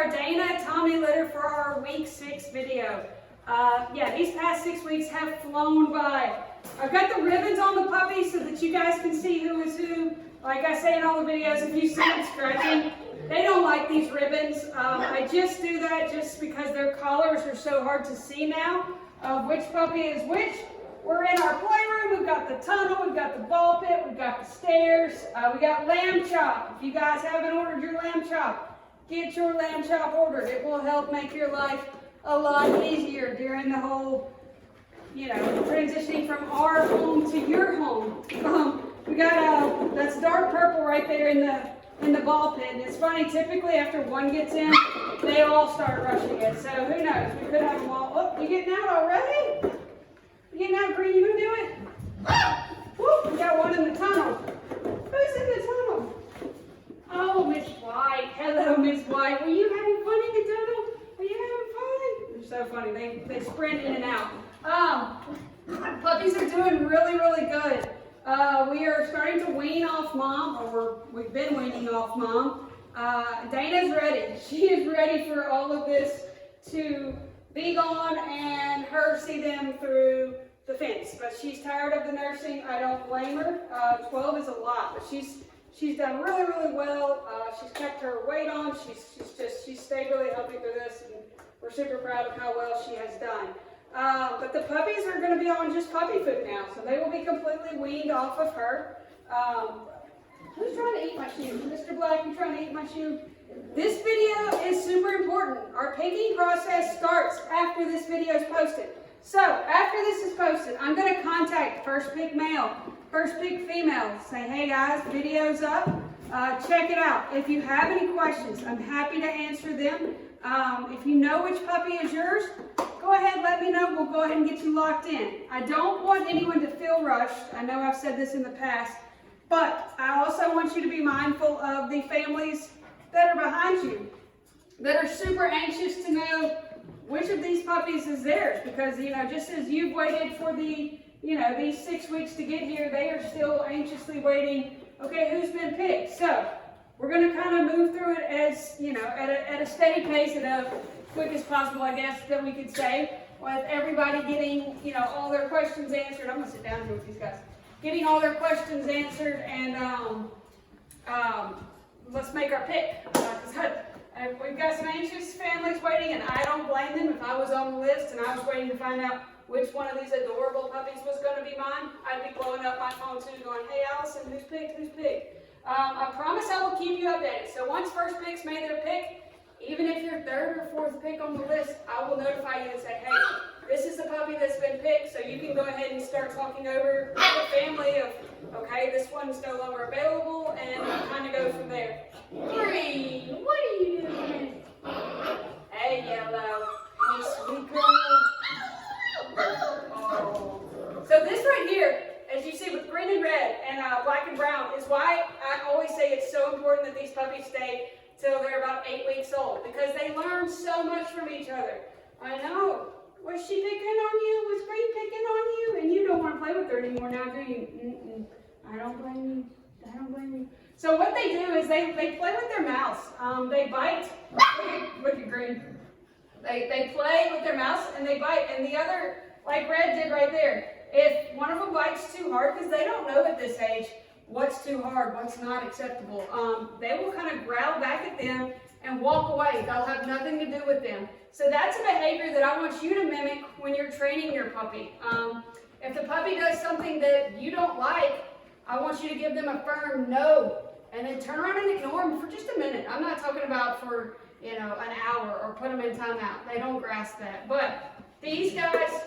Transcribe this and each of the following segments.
our Dana Tommy litter for our week 6 video. Yeah, these past 6 weeks have flown by. I've got the ribbons on the puppies so that you guys can see who is who. Like I say in all the videos, if you see them stretching, they don't like these ribbons. I just do that just because their collars are so hard to see now of which puppy is which. We're in our playroom. We've got the tunnel, we've got the ball pit, we've got the stairs, we got lamb chop. If you guys haven't ordered your lamb chop, get your lamb chop ordered. It will help make your life a lot easier during the whole, you know, transitioning from our home to your home. We got that's dark purple right there in the ball pit. And it's funny, typically after one gets in, they all start rushing it. So who knows? We could have them all. Oh, you getting out already? You getting out, Green? You gonna do it? Whoop, we got one in the tunnel. Who's in the tunnel? Oh, Miss White. Hello, Miss White. Were you having fun in the tunnel? Are you having fun? They're so funny. They sprint in and out. Puppies are doing really, really good. We are starting to wean off Mom, or we've been weaning off Mom. Dana's ready. She is ready for all of this to be gone and her see them through the fence. But she's tired of the nursing. I don't blame her. 12 is a lot, but she's done really, really well. She's kept her weight on. She's stayed really healthy through this, and we're super proud of how well she has done. But the puppies are going to be on just puppy food now, so they will be completely weaned off of her. Who's trying to eat my shoe? Mr. Black, you trying to eat my shoe? This video is super important. Our picking process starts after this video is posted. So after this is posted, I'm going to contact First Pick Male, First Pick Female, say, hey guys, video's up. Check it out. If you have any questions, I'm happy to answer them. If you know which puppy is yours, go ahead, let me know. We'll go ahead and get you locked in. I don't want anyone to feel rushed. I know I've said this in the past, but I also want you to be mindful of the families that are behind you, that are super anxious to know which of these puppies is theirs, because, you know, just as you've waited for the, you know, these 6 weeks to get here, they are still anxiously waiting, okay, who's been picked? So we're going to kind of move through it as, you know, at a steady pace and as quick as possible, I guess, that we could say, with everybody getting, you know, all their questions answered. I'm going to sit down here with these guys. Getting all their questions answered, and let's make our pick. We've got some anxious families waiting, and I don't blame them. If I was on the list and I was waiting to find out which one of these adorable puppies was going to be mine, I'd be blowing up my phone too, going, hey Allison, who's picked, who's picked? I promise I will keep you updated. So once First Pick's made their pick, even if you're third or fourth pick on the list, I will notify you and say, hey, this is the puppy that's been picked, so you can go ahead and start talking over the family of, okay, this one's no longer available, and kind of go from there. Green, what are you doing? Hey, Yellow, you sweet girl. Oh. So this right here, as you see with green and red and black and brown, is why I always say it's so important that these puppies stay till they're about 8 weeks old, because they learn so much from each other. I know. Was she picking on you? Was Green picking on you? And you don't want to play with her anymore now, do you? I don't blame you. I don't blame you. So what they do is they play with their mouths. They bite. Look at Green. They play with their mouths and they bite. And the other, like Red did right there, if one of them bites too hard, because they don't know at this age what's too hard, what's not acceptable, they will kind of growl back at them and walk away. They'll have nothing to do with them. So that's a behavior that I want you to mimic when you're training your puppy. If the puppy does something that you don't like, I want you to give them a firm no, and then turn around and ignore them for just a minute. I'm not talking about for, you know, an hour or put them in timeout. They don't grasp that. But these guys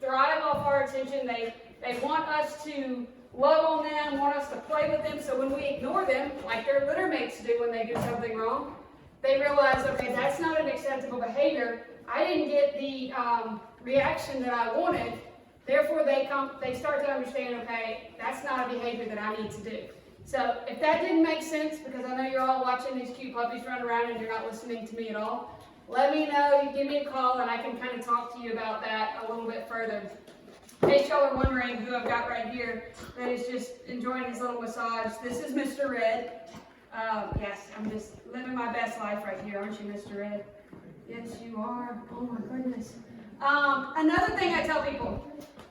thrive off our attention. They want us to love on them, want us to play with them. So when we ignore them, like their litter mates do when they do something wrong, they realize, okay, that's not an acceptable behavior. I didn't get the reaction that I wanted. Therefore, they start to understand, okay, that's not a behavior that I need to do. So if that didn't make sense, because I know you're all watching these cute puppies run around and you're not listening to me at all, let me know. You give me a call and I can kind of talk to you about that a little bit further. In case y'all are wondering who I've got right here that is just enjoying his little massage, this is Mr. Red. Yes, I'm just living my best life right here, aren't you, Mr. Red? Yes, you are. Oh my goodness. Another thing I tell people,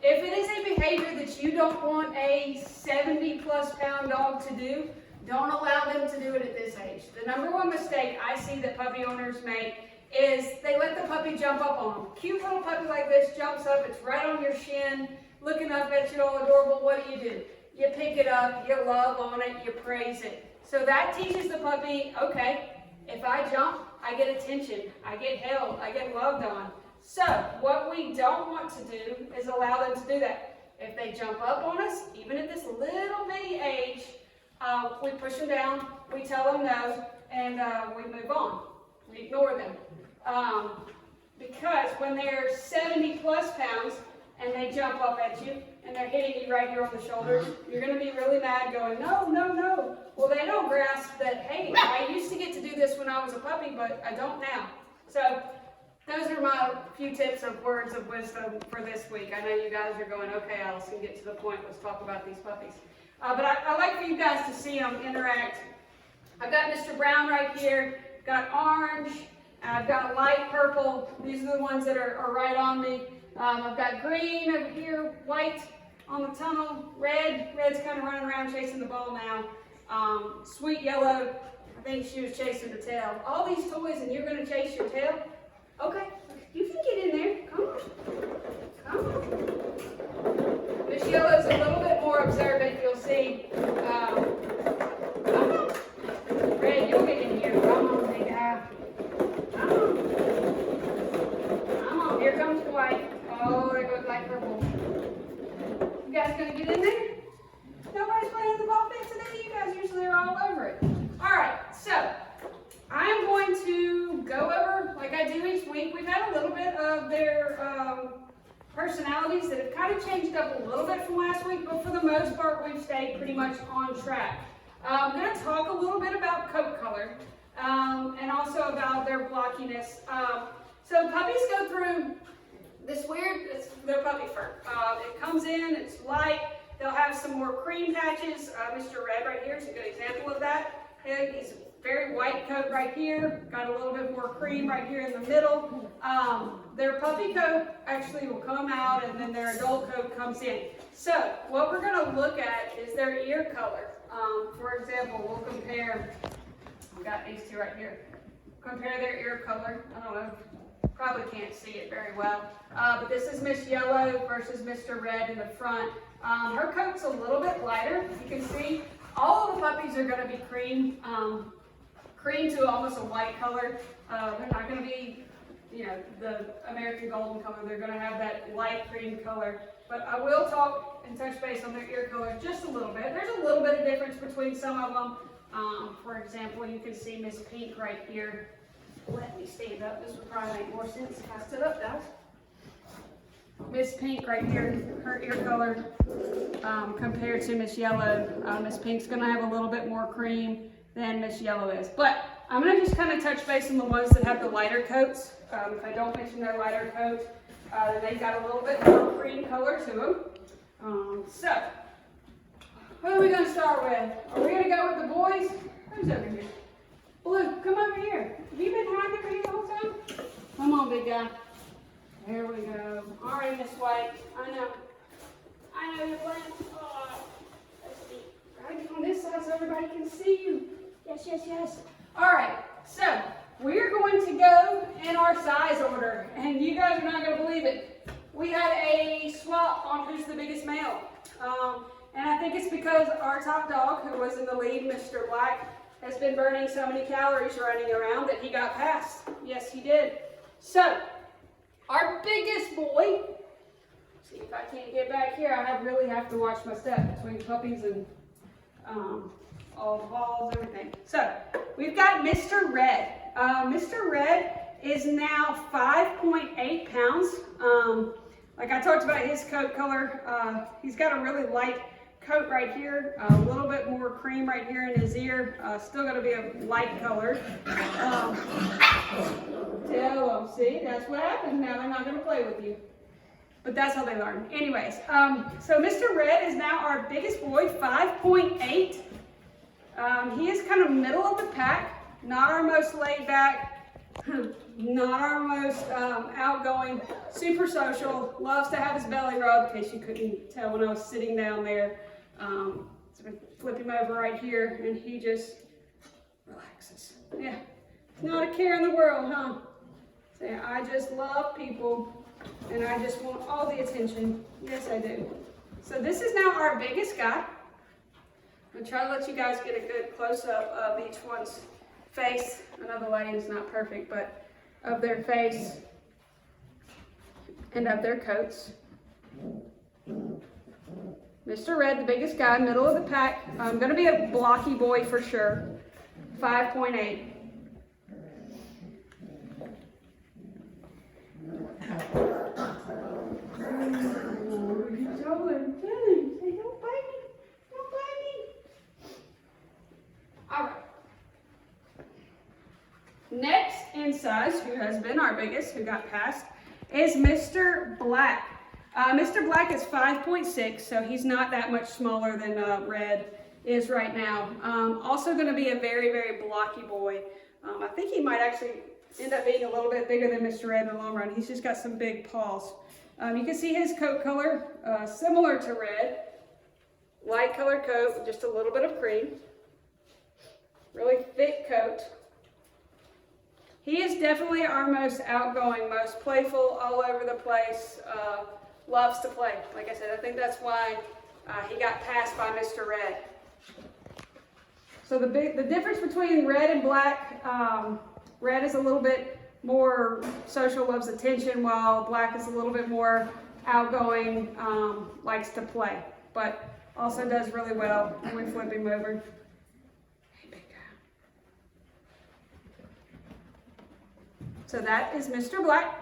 if it is a behavior that you don't want a 70+ pound dog to do, don't allow them to do it at this age. The number one mistake I see that puppy owners make is they let the puppy jump up on them. Cute little puppy like this jumps up, it's right on your shin, looking up at you all adorable. What do? You pick it up, you love on it, you praise it. So that teaches the puppy, okay, if I jump, I get attention, I get held, I get loved on. So what we don't want to do is allow them to do that. If they jump up on us, even at this little bitty age, we push them down, we tell them no, and we move on. We ignore them. Because when they're 70+ pounds and they jump up at you and they're hitting you right here on the shoulders, you're going to be really mad going, no, no, no. Well, they don't grasp that, hey, I used to get to do this when I was a puppy, but I don't now. So those are my few tips of words of wisdom for this week. I know you guys are going, okay, Allison, get to the point. Let's talk about these puppies. But I like for you guys to see them interact. I've got Mr. Brown right here, got orange, I've got light purple. These are the ones that are right on me. I've got green over here, white on the tunnel, red's kind of running around chasing the ball now. Sweet yellow, I think she was chasing the tail. All these toys and you're going to chase your tail? Okay, you can get in there. Come on. Come on. Miss Yellow's a little bit more observant, you'll see. Come on. Red, you'll get in here. Come on, big guy. Come on. Come on. Here comes the white. Oh, there goes light purple. You guys gonna get in there? Nobody's playing the ball pit today. You guys usually are all over it. All right, so I am going to go over, like I do each week. We've had a little bit of their personalities that have kind of changed up a little bit from last week, but for the most part, we've stayed pretty much on track. I'm going to talk a little bit about coat color and also about their blockiness. So puppies go through this weird, it's their puppy fur. It comes in, it's light. They'll have some more cream patches. Mr. Red right here is a good example of that. He's very white coat right here, got a little bit more cream right here in the middle. Their puppy coat actually will come out and then their adult coat comes in. So what we're going to look at is their ear color. For example, we'll compare, I've got these two right here. Compare their ear color. I don't know, probably can't see it very well. But this is Miss Yellow versus Mr. Red in the front. Her coat's a little bit lighter. You can see all of the puppies are going to be cream. Cream to almost a white color. They're not going to be, you know, the American Golden color. They're going to have that light cream color. But I will talk and touch base on their ear color just a little bit. There's a little bit of difference between some of them. For example, you can see Miss Pink right here. Let me stand up. This would probably make more sense if I stood up, guys. Miss Pink right here, her ear color compared to Miss Yellow. Miss Pink's going to have a little bit more cream than Miss Yellow is. But I'm going to just kind of touch base on the ones that have the lighter coats. If I don't mention their lighter coats, they've got a little bit more cream color to them. So, what are we going to start with? Are we going to go with the boys? Who's over here? Blue, come over here. Have you been hiding over here the whole time? Come on, big guy. There we go. All right, Miss White. I know you're playing. Oh, let's see. Right on this side so everybody can see you. Yes, yes, yes. All right, so we're going to go in our size order, and you guys are not going to believe it. We had a swap on who's the biggest male, and I think it's because our top dog, who was in the lead, Mr. Black, has been burning so many calories running around that he got passed. Yes, he did. So, our biggest boy, see if I can't get back here, I really have to watch my step between puppies and all the balls, everything. So, we've got Mr. Red. Mr. Red is now 5.8 pounds. Like I talked about his coat color, he's got a really light coat right here, a little bit more cream right here in his ear, still going to be a light color. Tell them, see, that's what happens now, they're not going to play with you. But that's how they learn. Anyways, so Mr. Red is now our biggest boy, 5.8. He is kind of middle of the pack, not our most laid back, not our most outgoing, super social, loves to have his belly rubbed, in case you couldn't tell when I was sitting down there. So we flip him over right here and he just relaxes. Yeah, not a care in the world, huh? Say, I just love people and I just want all the attention. Yes, I do. So this is now our biggest guy. I'm gonna try to let you guys get a good close-up of each one's face. I know the lighting is not perfect, but of their face and of their coats. Mr. Red, the biggest guy, middle of the pack. Gonna be a blocky boy for sure. 5.8. Next in size, who has been our biggest, who got passed, is Mr. Black. Mr. Black is 5.6, so he's not that much smaller than Red is right now. Also going to be a very, very blocky boy. I think he might actually end up being a little bit bigger than Mr. Red in the long run. He's just got some big paws. You can see his coat color, similar to Red. Light colored coat with just a little bit of cream. Really thick coat. He is definitely our most outgoing, most playful, all over the place, loves to play. Like I said, I think that's why he got passed by Mr. Red. So the difference between Red and Black, Red is a little bit more social, loves attention, while Black is a little bit more outgoing, likes to play, but also does really well when we flip him over. So that is Mr. Black.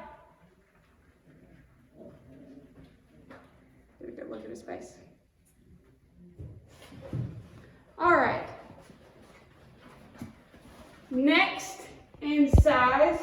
Get a good look at his face. All right. Next in size